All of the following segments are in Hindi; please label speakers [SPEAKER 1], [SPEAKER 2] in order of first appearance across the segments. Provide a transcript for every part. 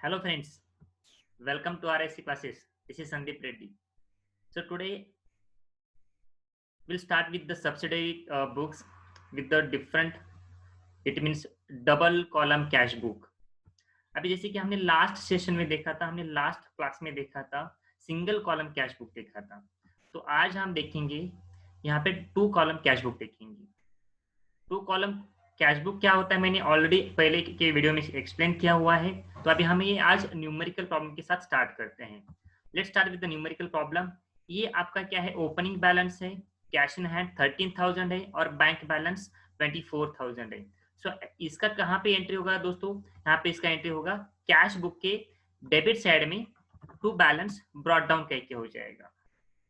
[SPEAKER 1] Hello friends, welcome to RSC classes. This is Sandeep Reddy. So today we'll start with the subsidiary books with the different, it means double column cash book. अभी जैसे कि हमने लास्ट सेशन में देखा था, हमने लास्ट क्लास में देखा था सिंगल कॉलम कैश बुक देखा था। तो आज हम देखेंगे यहाँ पे टू कॉलम कैश बुक देखेंगे। टू कॉलम कैश बुक क्या होता है मैंने ऑलरेडी पहले के वीडियो में एक्सप्लेन किया हुआ है। तो अभी हम ये आज न्यूमेरिकल प्रॉब्लम के साथ स्टार्ट करते हैं। Let's start with the numerical problem. ये आपका क्या है, ओपनिंग बैलेंस है, कैश इन हैंड 13,000 है और बैंक बैलेंस 24,000 है। सो इसका कहाँ पे एंट्री होगा दोस्तों, यहाँ पे इसका एंट्री होगा कैश बुक के डेबिट साइड में टू बैलेंस ब्रॉट डाउन करके हो जाएगा।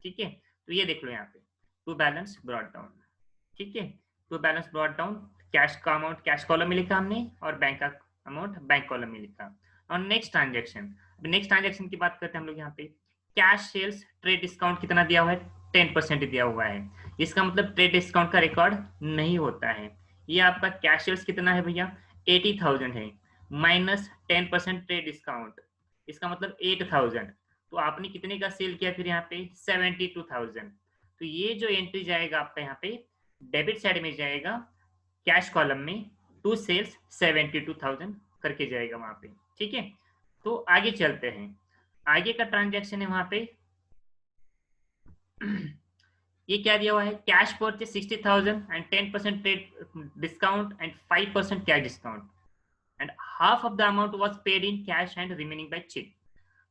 [SPEAKER 1] ठीक है, तो ये देख लो यहाँ पे टू बैलेंस ब्रॉट डाउन। ठीक है, to balance brought down, cash का अमाउंट कैश कॉलम में लिखा हमने और बैंक का अमाउंट बैंक कॉलम में लिखा। और नेक्स्ट ट्रांजेक्शन की बात करते हैं हम लोग। यहाँ पे कैश सेल्स ट्रेड डिस्काउंट कितना दिया हुआ है, 10% दिया हुआ है। इसका मतलब ट्रेड डिस्काउंट का रिकॉर्ड नहीं होता है। ये आपका कैश सेल्स कितना है भैया, 80,000 है, माइनस 10% ट्रेड डिस्काउंट, इसका मतलब 8,000। तो आपने कितने का सेल किया फिर यहाँ पे 72,000। तो ये जो एंट्री जाएगा आपका यहाँ पे डेबिट साइड में जाएगा कैश कॉलम में, टू सेल्स 72,000 करके जाएगा वहां पे। ठीक है, तो आगे चलते हैं। आगे का ट्रांजैक्शन है वहां पे ये क्या दिया हुआ है, cash purchase 60,000 and 10% trade discount and 5% cash discount and half of the amount was paid in cash and remaining by cheque.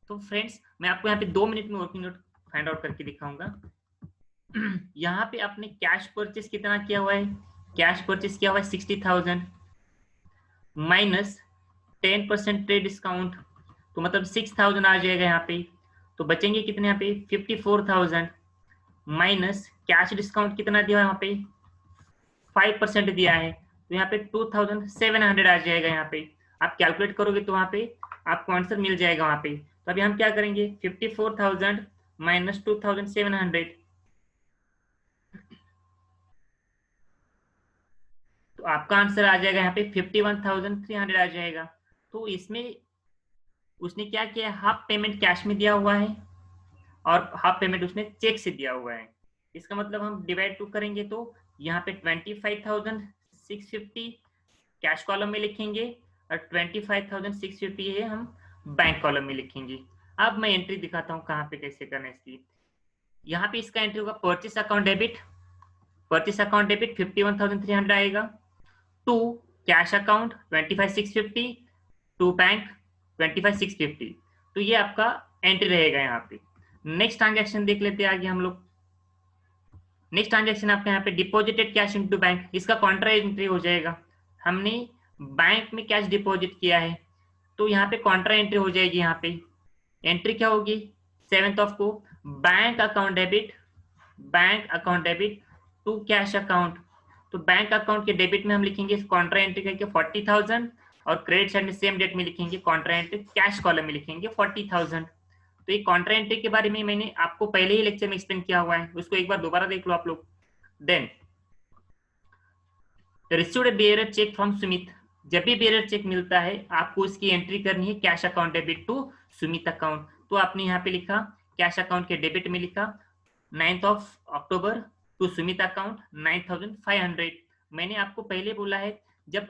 [SPEAKER 1] तो फ्रेंड्स मैं आपको यहाँ पे 2 मिनट में वर्किंग नोट फाइंड आउट करके दिखाऊंगा। यहाँ पे आपने कैश परचेज कितना किया हुआ है, कैश परचेज किया हुआ है 60,000 माइनस 10% ट्रेड डिस्काउंट, तो मतलब 6,000 आ जाएगा यहाँ पे। तो बचेंगे कितने यहाँ पे 54,000 माइनस कैश डिस्काउंट कितना दिया है यहाँ पे 5% दिया है, तो यहाँ पे 2,700 आ जाएगा। यहाँ पे आप कैलकुलेट करोगे तो वहाँ पे आपको आंसर मिल जाएगा वहाँ पे। तो अभी हम क्या करेंगे 54,000 माइनस 2,700, तो आपका आंसर आ जाएगा यहाँ पे 51,300 आ जाएगा। तो इसमें उसने क्या किया, हाफ पेमेंट कैश में दिया हुआ है और हाफ पेमेंट उसने चेक से दिया हुआ है। इसका मतलब हम डिवाइड टू करेंगे तो यहाँ पे 25,650 कैश कॉलम में लिखेंगे और 25,650 है हम बैंक कॉलम में लिखेंगे। अब मैं एंट्री दिखाता हूँ कहाँ पे कैसे करना है इसकी। यहाँ पे इसका एंट्री होगा परचेस अकाउंट डेबिट, 51,300 आएगा, to cash account 25,650, to bank 25,650। तो ये आपका एंट्री रहेगा यहाँ पे। नेक्स्ट ट्रांजैक्शन देख लेते हैं आगे हम लोग। नेक्स्ट ट्रांजैक्शन आपका यहाँ पे डिपॉजिटेड कैश इनटू बैंक, इसका कॉन्ट्रा एंट्री हो जाएगा। हमने बैंक में कैश डिपॉजिट किया है तो यहाँ पे कॉन्ट्रा एंट्री हो जाएगी। यहाँ पे एंट्री क्या होगी 7th ऑफ को bank account debit to cash account. तो बैंक अकाउंट के डेबिट में हम लिखेंगे कॉन्ट्रा एंट्री करके 40,000 और क्रेडिट साइड में सेम डेट में लिखेंगे कॉन्ट्रा एंट्री, कैश कॉलम में लिखेंगे 40,000। तो ये कॉन्ट्रा एंट्री के बारे में मैंने आपको पहले ही लेक्चर में एक्सप्लेन किया हुआ है, उसको एक बार दोबारा देख लो आप लोग। Then received bearer cheque from Sumit, जब भी बेयरर चेक मिलता है आपको उसकी एंट्री करनी है cash account debit to Sumit account. तो आपने यहाँ पे लिखा कैश अकाउंट के डेबिट में लिखा 9th of October to Sumit account 9,500। मैंने आपको पहले बोला है जब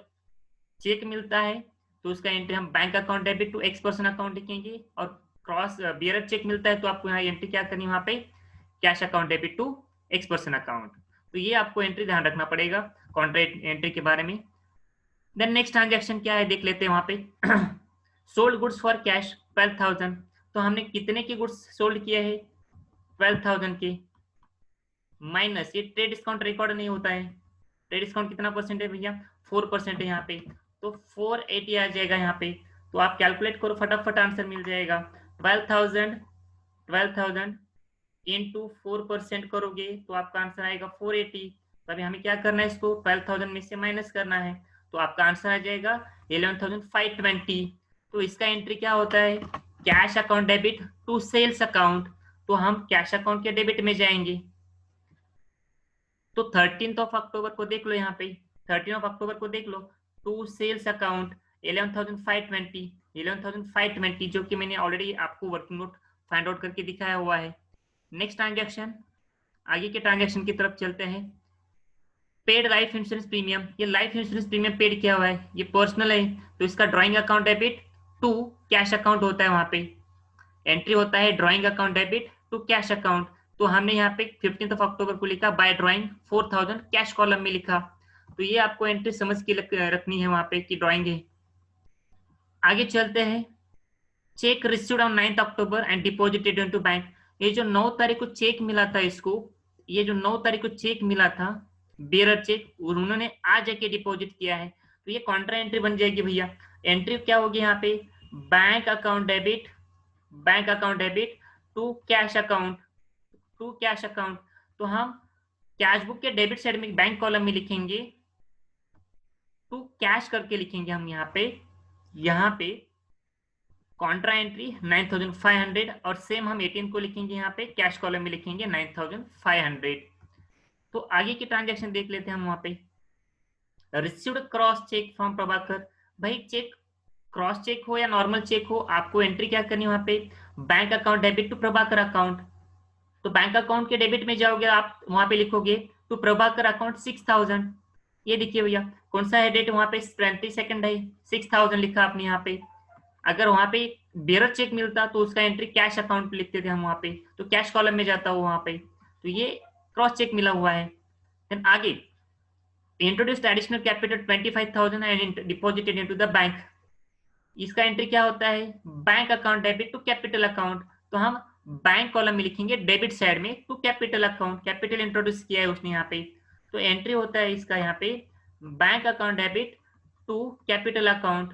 [SPEAKER 1] चेक मिलता है तो उसका एंट्री हम bank account debit to X person account लिखेंगे और क्रॉस बियरर चेक मिलता है तो आपको यहाँ एंट्री क्या करनी है वहां पे cash account debit to X person account. तो ये आपको एंट्री ध्यान रखना पड़ेगा कॉन्ट्रैक्ट एंट्री के बारे में। देन नेक्स्ट ट्रांजैक्शन क्या है देख लेते हैं वहां पे सोल्ड गुड्स फॉर कैश 12,000, तो हमने कितने के गुड्स सोल्ड किए हैं 12,000 के, माइनस ये ट्रेड डिस्काउंट रिकॉर्ड नहीं होता है, ट्रेड डिस्काउंट कितना परसेंट है भैया 4% है यहाँ पे, तो 480 आ जाएगा यहाँ पे। तो आप कैलकुलेट करो फटाफट आंसर मिल जाएगा 12,000 इंटू 4% करोगे तो आपका आंसर आएगा 480। तो अभी हमें क्या करना है, इसको 12,000 में से माइनस करना है तो आपका आंसर आ जाएगा 11,520। तो इसका एंट्री क्या होता है cash account debit to sales account, तो हम कैश अकाउंट के डेबिट में जाएंगे। तो 13th ऑफ अक्टूबर को देख लो, यहाँ पे 13th ऑफ अक्टूबर को देख लो, टू सेल्स अकाउंट 11,520 जो कि मैंने ऑलरेडी आपको वर्किंग नोट फाइंड आउट करके दिखाया हुआ है। नेक्स्ट ट्रांजैक्शन, आगे के ट्रांजैक्शन की तरफ चलते हैं। पेड लाइफ इंश्योरेंस प्रीमियम, ये लाइफ इंश्योरेंस प्रीमियम पेड किया हुआ है, ये पर्सनल है, तो इसका drawing account debit to cash account होता है, वहां पे एंट्री होता है drawing account debit to cash account. तो हमने यहाँ पे 15 अक्टूबर को लिखा बाय ड्राइंग 4000 कैश कॉलम में लिखा, तो ये आपको एंट्री समझ के रखनी है वहां पे कि ड्राइंग है। आगे चलते हैं, check received on 9 October and deposited into bank. ये जो 9 तारीख को चेक मिला था इसको, ये जो 9 तारीख को चेक मिला था बेरर चेक, उन्होंने आज जाके डिपॉजिट किया है, तो ये कॉन्ट्रा एंट्री बन जाएगी भैया। एंट्री क्या होगी यहाँ पे, bank account debit to cash account, तो हम कैश बुक के डेबिट साइड में बैंक कॉलम में लिखेंगे टू कैश करके लिखेंगे हम यहाँ पे कॉन्ट्रा एंट्री 9500, और सेम हम 18 को लिखेंगे यहाँ पे कैश कॉलम में लिखेंगे 9500। तो आगे की ट्रांजैक्शन देख लेते हैं हम। वहां पे received cross cheque from Prabhakar, भाई चेक क्रॉस चेक हो या नॉर्मल चेक हो, आपको एंट्री क्या करनी है वहां पे, bank account debit to Prabhakar account. तो बैंक अकाउंट के डेबिट में जाओगे आप, वहां पे लिखोगे टू प्रभाकर अकाउंट 6000। ये देखिए भैया कौन सा है डेट, वहां पे 22 है, 6000 लिखा आपने यहाँ पे। अगर वहां पे बेरर चेक मिलता तो उसका एंट्री कैश अकाउंट पे लिखते थे हम वहां पे, तो कैश कॉलम में जाता हो वहां पे, तो ये क्रॉस चेक मिला हुआ है। देन आगे introduced additional capital 25,000 and deposited into the bank, इसका एंट्री क्या होता है, bank account debit to capital account. तो हम बैंक कॉलम में लिखेंगे डेबिट साइड में to capital account, capital introduce किया है उसने यहाँ पे, तो एंट्री होता है इसका यहाँ पे bank account debit to capital account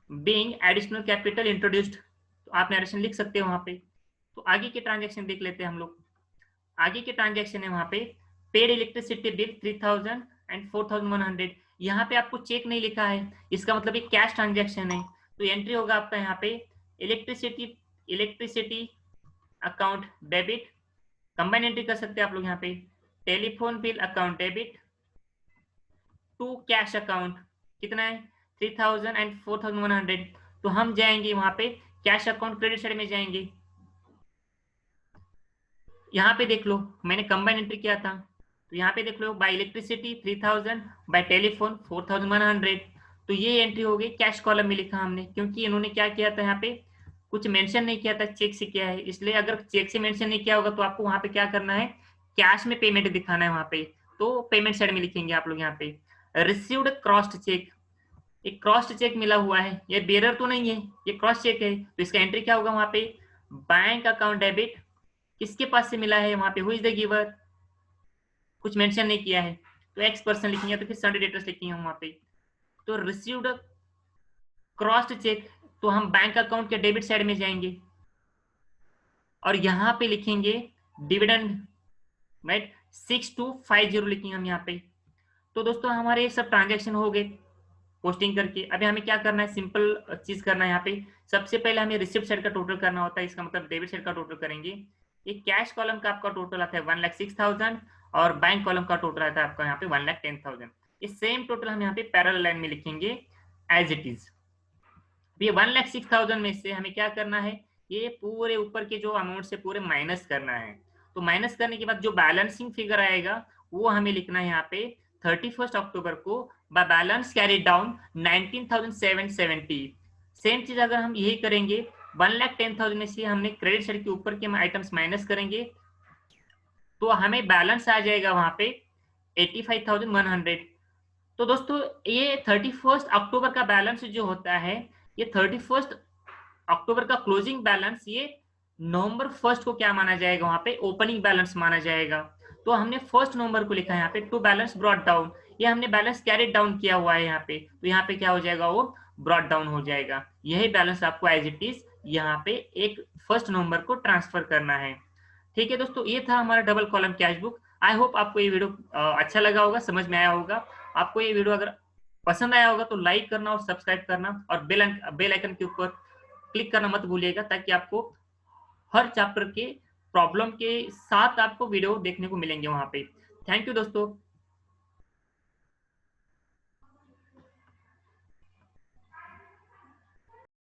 [SPEAKER 1] being additional capital introduced, तो आप नरेशन लिख सकते हो वहां पे। तो आगे के ट्रांजैक्शन देख लेते हैं हम लोग। आगे के ट्रांजैक्शन है वहां पे पेड इलेक्ट्रिसिटी बिल 3000 एंड 4100, यहाँ पे आपको चेक नहीं लिखा है, इसका मतलब एक कैश ट्रांजैक्शन है, तो एंट्री होगा आपका यहाँ पे electricity account debit, combine entry कर सकते हैं आप लोग यहाँ पे, telephone bill account debit to cash account, कितना है 3000 एंड 4100। तो हम जाएंगे वहां पे कैश अकाउंट क्रेडिट साइड में जाएंगे, यहाँ पे देख लो मैंने कंबाइन एंट्री किया था, तो यहाँ पे देख लो बाय इलेक्ट्रिसिटी 3000, बाय टेलीफोन 4100, तो ये एंट्री हो गई कैश कॉलम में लिखा हमने, क्योंकि इन्होंने क्या किया था यहाँ पे कुछ मेंशन नहीं किया था, चेक से किया है, इसलिए अगर चेक से मेंशन नहीं किया होगा तो आपको वहां पे क्या करना है, कैश में पेमेंट दिखाना है वहां पे, तो पेमेंट साइड में लिखेंगे आप लोग यहाँ पे रिसीव्ड क्रॉस्ड चेक, एक क्रॉस्ड चेक मिला हुआ है, ये बेरर तो नहीं है, ये क्रॉस चेक है, तो इसका एंट्री क्या होगा वहां पे बैंक अकाउंट डेबिट, किसके पास से मिला है वहां पे हु इज द गिवर, कुछ मेंशन नहीं किया है, तो एक्स पर्सन लिखेंगे, तो फिर सन्डे डेटर्स लिखेंगे हम वहां पे। तो रिसीव्ड क्रॉस्ड चेक, तो हम बैंक अकाउंट के डेबिट साइड में जाएंगे और यहाँ पे लिखेंगे डिविडेंड, राइट 6250 लिखेंगे हम यहाँ पे। तो दोस्तों हमारे ये सब ट्रांजेक्शन हो गए पोस्टिंग करके। अभी हमें क्या करना है, सिंपल चीज करना है यहाँ पे, सबसे पहले हमें रिसिप्ट साइड का टोटल करना होता है, इसका मतलब डेबिट साइड का टोटल करेंगे। ये कैश कॉलम का आपका टोटल आता है 1,06,000 और बैंक कॉलम का टोटल आता है आपका यहाँ पे 1,10,000। ये सेम टोटल हम यहाँ पे पैरेलल लाइन में लिखेंगे एज इट इज। ये 1,06,000 में से हमें क्या करना है, ये पूरे ऊपर के जो अमाउंट से पूरे माइनस करना है, तो माइनस करने के बाद जो बैलेंसिंग फिगर आएगा वो हमें लिखना है यहाँ पे 31 अक्टूबर को by balance carry down 19,770। Same चीज अगर हम यही करेंगे 1,10,000 में से हमने क्रेडिट साइड के ऊपर के आइटम्स माइनस करेंगे तो हमें बैलेंस आ जाएगा वहां पे 85,100। तो दोस्तों ये 31 अक्टूबर का बैलेंस जो होता है, ये 31 अक्टूबर का क्लोजिंग बैलेंस ये नवंबर 1 को क्या माना जाएगा, वहां पे ओपनिंग बैलेंस माना जाएगा। तो हमने 1 नवंबर को लिखा है यहाँ पे टू बैलेंस ब्रॉट डाउन, ये हमने बैलेंस कैरी डाउन किया हुआ है यहाँ पे, तो यहाँ पे क्या हो जाएगा, वो ब्रॉट डाउन हो जाएगा। यही बैलेंस आपको एज इट इज यहाँ पे 1 नवंबर को ट्रांसफर करना है। ठीक है दोस्तों, ये था हमारा double column cash book. I hope आपको ये वीडियो अच्छा लगा होगा, समझ में आया होगा। आपको ये वीडियो अगर पसंद आया होगा तो लाइक करना और सब्सक्राइब करना और बेल आइकन के ऊपर क्लिक करना मत भूलिएगा, ताकि आपको हर चैप्टर के प्रॉब्लम के साथ आपको वीडियो देखने को मिलेंगे वहां पे। थैंक यू दोस्तों।